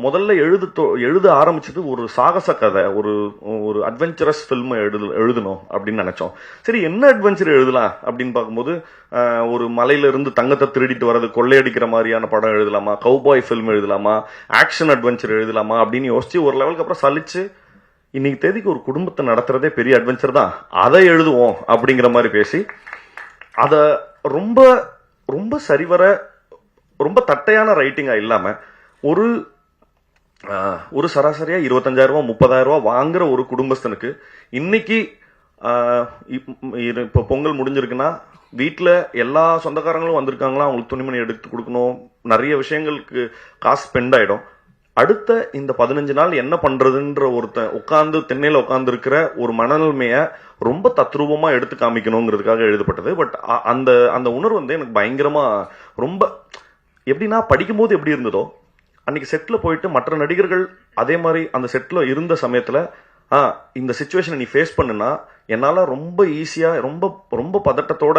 முதல்ல எழுத ஆரம்பிச்சது ஒரு சாகச கதை, ஒரு ஒரு அட்வென்ச்சரஸ் ஃபில்ம் எழுதணும் அப்படின்னு நினைச்சோம். சரி, என்ன அட்வென்ச்சர் எழுதலாம் அப்படின்னு பார்க்கும்போது ஒரு மலையில இருந்து தங்கத்தை திருடிட்டு வர்றது, கொள்ளையடிக்கிற மாதிரியான படம் எழுதலாமா, கவுபாய் ஃபில்ம் எழுதலாமா, ஆக்ஷன் அட்வென்ச்சர் எழுதலாமா அப்படின்னு யோசிச்சு ஒரு லெவலுக்கு அப்புறம் சலிச்சு இன்னைக்கு தேதிக்கு ஒரு குடும்பத்தை நடத்துறதே பெரிய அட்வென்ச்சர் தான், அதை எழுதுவோம் அப்படிங்கிற மாதிரி பேசி அத ரொம்ப ரொம்ப சரிவர ரொம்ப தட்டையான ரைட்டிங்கா இல்லாம ஒரு சராசரியா 25,000 ரூபாய் 30,000 ரூபாய் வாங்குற ஒரு குடும்பஸ்தனுக்கு இன்னைக்கு இப்ப பொங்கல் முடிஞ்சிருக்குன்னா வீட்டுல எல்லா சொந்தக்காரங்களும் வந்திருக்காங்களா, அவங்களுக்கு துணிமணி எடுத்து கொடுக்கணும், நிறைய விஷயங்களுக்கு காசு ஸ்பெண்ட் ஆயிடும். அடுத்த இந்த 15 நாள் என்ன பண்றதுன்ற ஒருத்தன் உட்கார்ந்து திண்ணையில உட்கார்ந்து இருக்கிற ஒரு மனநிலைமைய ரொம்ப தத்ரூபமா எடுத்து காமிக்கணுங்கிறதுக்காக எழுதப்பட்டது. பட் அந்த அந்த உணர்வு வந்து எனக்கு பயங்கரமா ரொம்ப எப்படின்னா, படிக்கும்போது எப்படி இருந்ததோ அன்னைக்கு செட்ல போயிட்டு மற்ற நடிகர்கள் அதே மாதிரி அந்த செட்ல இருந்த சமயத்துல இந்த சிச்சுவேஷனை நீ ஃபேஸ் பண்ணுனா என்னால ரொம்ப ஈஸியா ரொம்ப ரொம்ப பதட்டத்தோட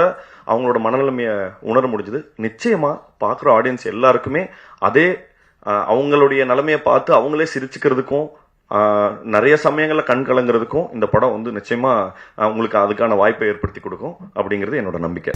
அவங்களோட மனநிலைமைய உணர முடிஞ்சது. நிச்சயமா பாக்குற ஆடியன்ஸ் எல்லாருக்குமே அதே அவங்களுடைய நிலைமையை பார்த்து அவங்களே சிரிச்சுக்கிறதுக்கும் நிறைய சமயங்கள்ல கண் கலங்கிறதுக்கும் இந்த படம் வந்து நிச்சயமா உங்களுக்கு அதுக்கான வாய்ப்பை ஏற்படுத்தி கொடுக்கும் அப்படிங்கிறது என்னோட நம்பிக்கை.